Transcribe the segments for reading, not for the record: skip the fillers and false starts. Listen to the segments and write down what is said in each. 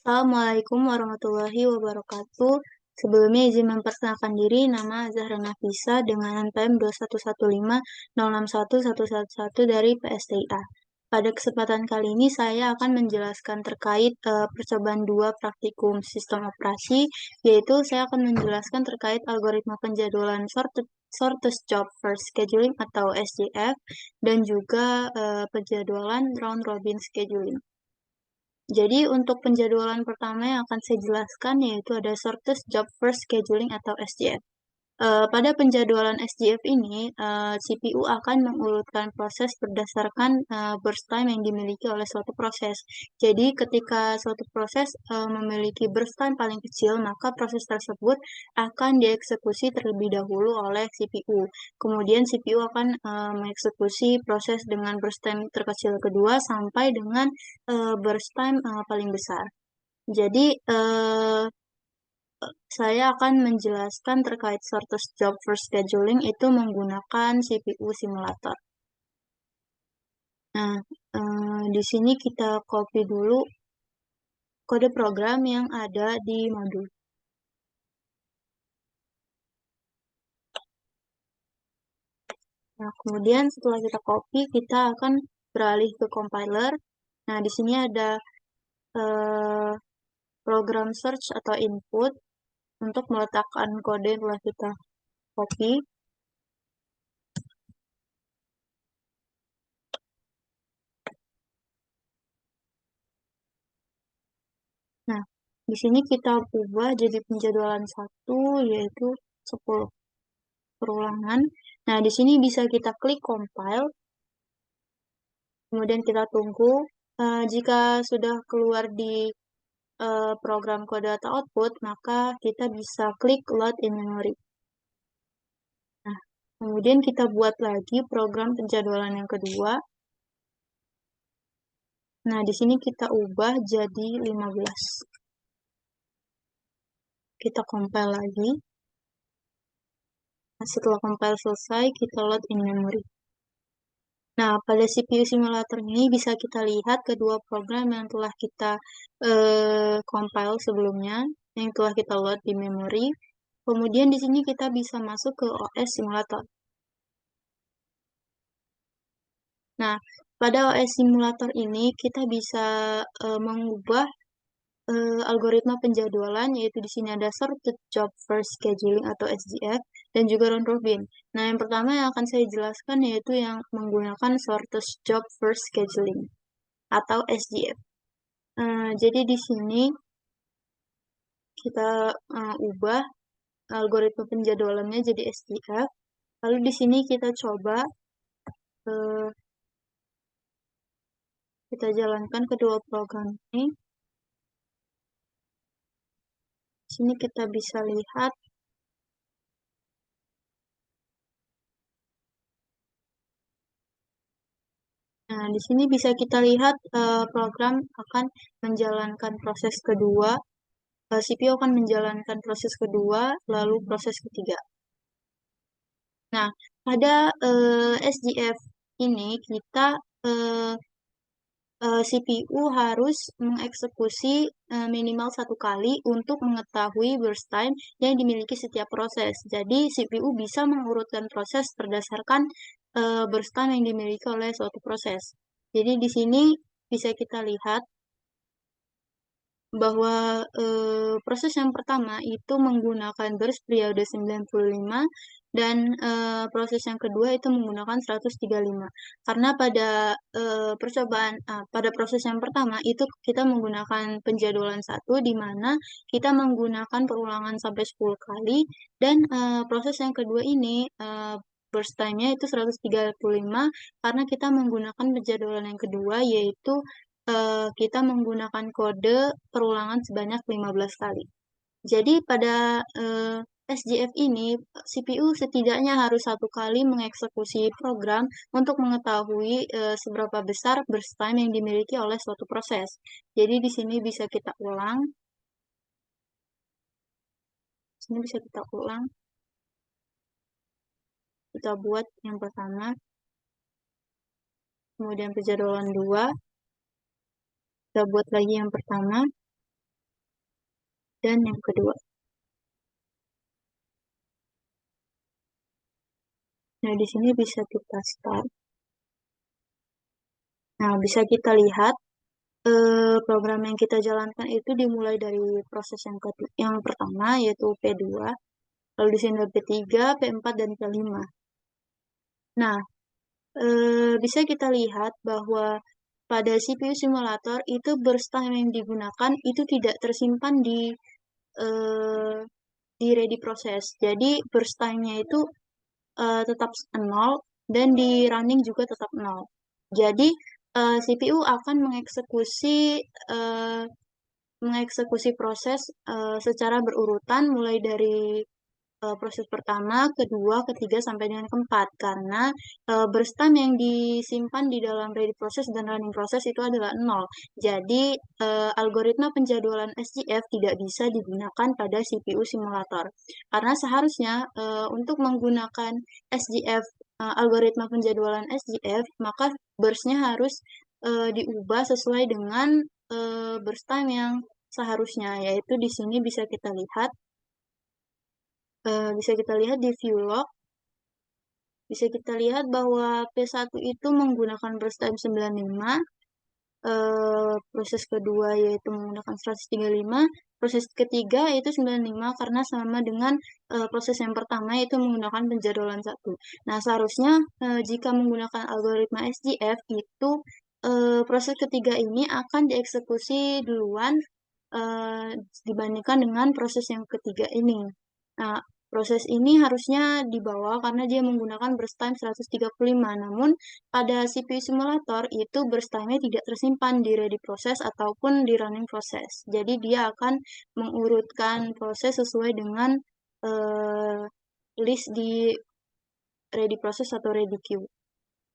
Assalamualaikum warahmatullahi wabarakatuh. Sebelumnya izin memperkenalkan diri, nama Zahra Nafisa dengan NPM 21150611111 dari PSTIA. Pada kesempatan kali ini saya akan menjelaskan terkait percobaan 2 praktikum sistem operasi, yaitu saya akan menjelaskan terkait algoritma penjadwalan shortest job first scheduling atau SJF dan juga penjadwalan round robin scheduling. Jadi untuk penjadwalan pertama yang akan saya jelaskan yaitu ada shortest job first scheduling atau SJF. Pada penjadwalan SJF ini, CPU akan mengurutkan proses berdasarkan burst time yang dimiliki oleh suatu proses. Jadi ketika suatu proses memiliki burst time paling kecil, maka proses tersebut akan dieksekusi terlebih dahulu oleh CPU. Kemudian CPU akan mengeksekusi proses dengan burst time terkecil kedua sampai dengan burst time paling besar. Jadi saya akan menjelaskan terkait shortest job first scheduling itu menggunakan CPU simulator. Nah, di sini kita copy dulu kode program yang ada di modul. Nah, kemudian setelah kita copy, kita akan beralih ke compiler. Nah, di sini ada program search atau input untuk meletakkan kode yang telah kita copy. Nah, di sini kita ubah jadi penjadwalan 1 yaitu 10 perulangan. Nah, di sini bisa kita klik compile, kemudian kita tunggu. Jika sudah keluar di program kode atau output, maka kita bisa klik load in memory. Nah, kemudian kita buat lagi program penjadwalan yang kedua. Nah, di sini kita ubah jadi 15. Kita compile lagi. Nah, setelah compile selesai, kita load in memory. Nah, pada CPU simulator ini bisa kita lihat kedua program yang telah kita compile sebelumnya, yang telah kita load di memori. Kemudian di sini kita bisa masuk ke OS simulator. Nah, pada OS simulator ini kita bisa mengubah algoritma penjadwalan, yaitu di sini ada shortest job first scheduling atau SJF dan juga round robin. Nah, yang pertama yang akan saya jelaskan yaitu yang menggunakan shortest job first scheduling atau SJF. Jadi di sini kita ubah algoritma penjadwalannya jadi SJF. Lalu di sini kita coba kita jalankan kedua program ini. Di sini kita bisa lihat Nah, di sini bisa kita lihat program akan menjalankan proses kedua, CPU akan menjalankan proses kedua, lalu proses ketiga. Nah, pada SJF ini kita CPU harus mengeksekusi minimal 1 kali untuk mengetahui burst time yang dimiliki setiap proses. Jadi, CPU bisa mengurutkan proses berdasarkan burst time yang dimiliki oleh suatu proses. Jadi, di sini bisa kita lihat bahwa proses yang pertama itu menggunakan burst periode 95 dan proses yang kedua itu menggunakan 135. Karena pada pada proses yang pertama itu kita menggunakan penjadwalan 1 di mana kita menggunakan perulangan sampai 10 kali dan proses yang kedua ini burst time-nya itu 135 karena kita menggunakan penjadwalan yang kedua yaitu kita menggunakan kode perulangan sebanyak 15 kali. Jadi pada SJF ini, CPU setidaknya harus 1 kali mengeksekusi program untuk mengetahui seberapa besar burst time yang dimiliki oleh suatu proses. Jadi di sini bisa kita ulang. Sini bisa kita ulang. Kita buat yang pertama. Kemudian penjadwalan 2. Kita buat lagi yang pertama. dan yang kedua. Nah, di sini bisa kita start. Nah, bisa kita lihat program yang kita jalankan itu dimulai dari proses yang pertama yaitu P2, lalu di sini ada P3, P4 dan P5. Nah, bisa kita lihat bahwa pada CPU simulator itu burst time yang digunakan itu tidak tersimpan eh, di ready process. Jadi burst time-nya itu tetap 0 dan di running juga tetap 0. Jadi CPU akan eh, mengeksekusi proses secara berurutan mulai dari proses pertama, kedua, ketiga, sampai dengan keempat. Karena burst time yang disimpan di dalam ready process dan running process itu adalah nol. Jadi, algoritma penjadwalan SGF tidak bisa digunakan pada CPU simulator. Karena seharusnya untuk menggunakan SGF, algoritma penjadwalan SGF, maka burst-nya harus diubah sesuai dengan burst time yang seharusnya, yaitu di sini bisa kita lihat di view log, bisa kita lihat bahwa P1 itu menggunakan burst time 95, proses kedua yaitu menggunakan 135, proses ketiga yaitu 95 karena sama dengan proses yang pertama yaitu menggunakan penjadwalan 1. Nah, seharusnya jika menggunakan algoritma SGF itu proses ketiga ini akan dieksekusi duluan eh, dibandingkan dengan proses yang ketiga ini. Nah, proses ini harusnya di bawah karena dia menggunakan burst time 135. Namun, pada CPU simulator itu burst time-nya tidak tersimpan di ready process ataupun di running process. Jadi, dia akan mengurutkan proses sesuai dengan eh, list di ready process atau ready queue.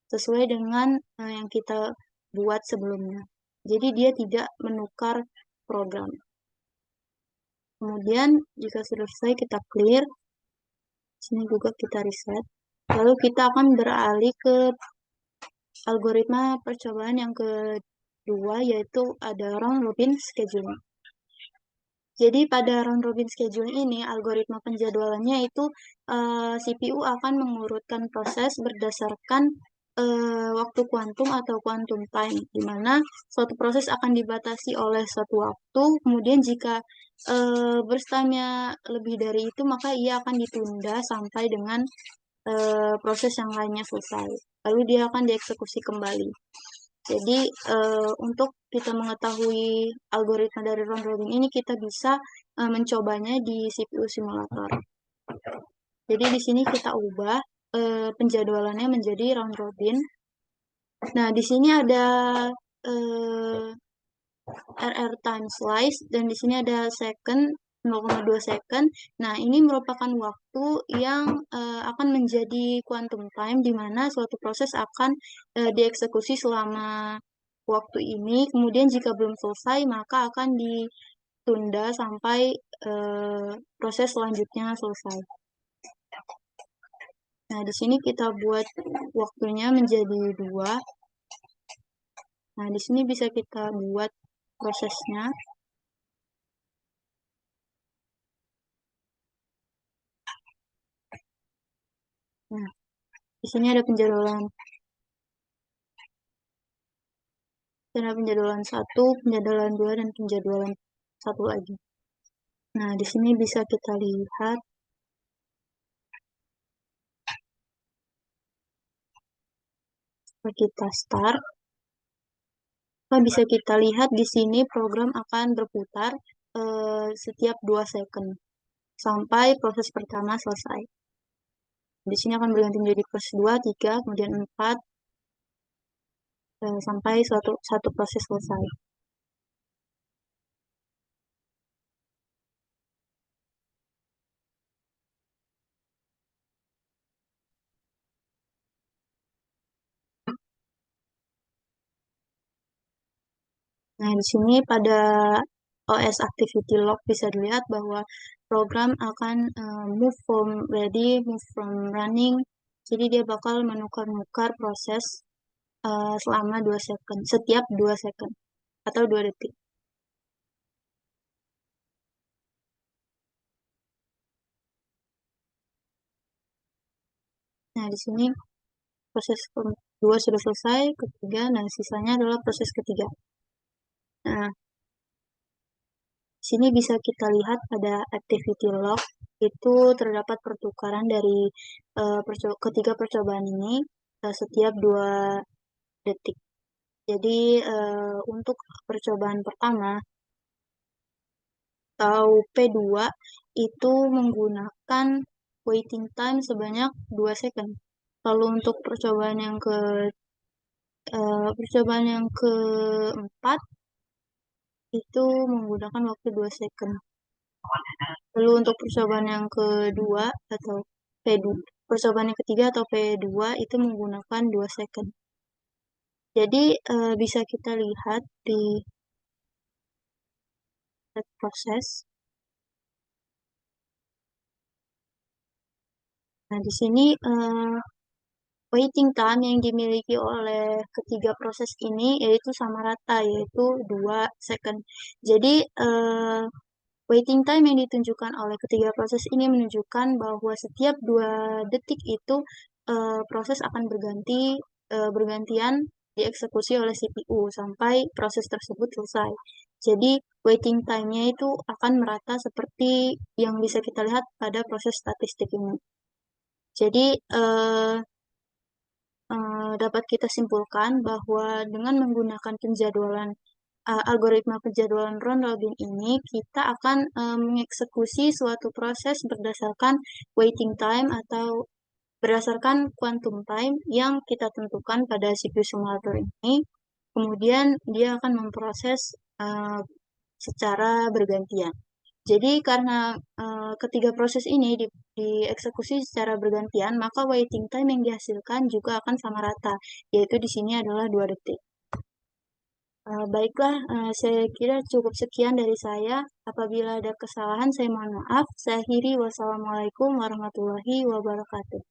Sesuai dengan yang kita buat sebelumnya. Jadi, dia tidak menukar program. Kemudian jika sudah selesai kita clear, sini juga kita reset. Lalu kita akan beralih ke algoritma percobaan yang kedua yaitu ada round robin scheduling. Jadi pada round robin scheduling ini algoritma penjadwalannya itu CPU akan mengurutkan proses berdasarkan waktu kuantum atau quantum time, di mana suatu proses akan dibatasi oleh suatu waktu, kemudian jika burst time-nya lebih dari itu, maka ia akan ditunda sampai dengan proses yang lainnya selesai. Lalu dia akan dieksekusi kembali. Jadi untuk kita mengetahui algoritma dari round robin ini, kita bisa mencobanya di CPU simulator. Jadi di sini kita ubah penjadwalannya menjadi round robin. Nah, di sini ada eh, RR time slice dan di sini ada second 0,2 second. Nah, ini merupakan waktu yang akan menjadi quantum time di mana suatu proses akan dieksekusi selama waktu ini. Kemudian jika belum selesai, maka akan ditunda sampai proses selanjutnya selesai. Nah, di sini kita buat waktunya menjadi 2. Nah, di sini bisa kita buat prosesnya. Nah, di sini ada penjadwalan. Ada penjadwalan 1, penjadwalan 2, dan penjadwalan 1 lagi. Nah, di sini bisa kita lihat. Setelah kita start, bisa kita lihat di sini program akan berputar setiap 2 second sampai proses pertama selesai. Di sini akan berganti menjadi proses 2, 3, kemudian 4, sampai satu proses selesai. Nah, di sini pada OS Activity Log bisa dilihat bahwa program akan move from ready, move from running. Jadi dia bakal menukar-nukar proses selama 2 second, setiap 2 second atau 2 detik. Nah, di sini proses kedua sudah selesai, ketiga, nah sisanya adalah proses ketiga. Nah, sini bisa kita lihat pada activity log itu terdapat pertukaran dari ketiga percobaan ini setiap 2 detik. Jadi untuk percobaan pertama atau P2 itu menggunakan waiting time sebanyak 2 second. Lalu untuk percobaan yang keempat itu menggunakan waktu 2 second. Lalu untuk percobaan yang kedua atau P2, percobaan yang ketiga atau P2 itu menggunakan 2 second. Jadi bisa kita lihat di proses. Nah, di sini waiting time yang dimiliki oleh ketiga proses ini yaitu sama rata, yaitu 2 second. Jadi waiting time yang ditunjukkan oleh ketiga proses ini menunjukkan bahwa setiap 2 detik itu proses akan bergantian dieksekusi oleh CPU sampai proses tersebut selesai. Jadi waiting time-nya itu akan merata seperti yang bisa kita lihat pada proses statistik ini. Jadi dapat kita simpulkan bahwa dengan menggunakan algoritma penjadwalan round robin ini, kita akan mengeksekusi suatu proses berdasarkan waiting time atau berdasarkan quantum time yang kita tentukan pada CPU simulator ini. Kemudian dia akan memproses secara bergantian. Jadi karena ketiga proses ini dieksekusi secara bergantian, maka waiting time yang dihasilkan juga akan sama rata, yaitu di sini adalah 2 detik. Baiklah, saya kira cukup sekian dari saya. Apabila ada kesalahan, saya mohon maaf. Saya akhiri, wassalamualaikum warahmatullahi wabarakatuh.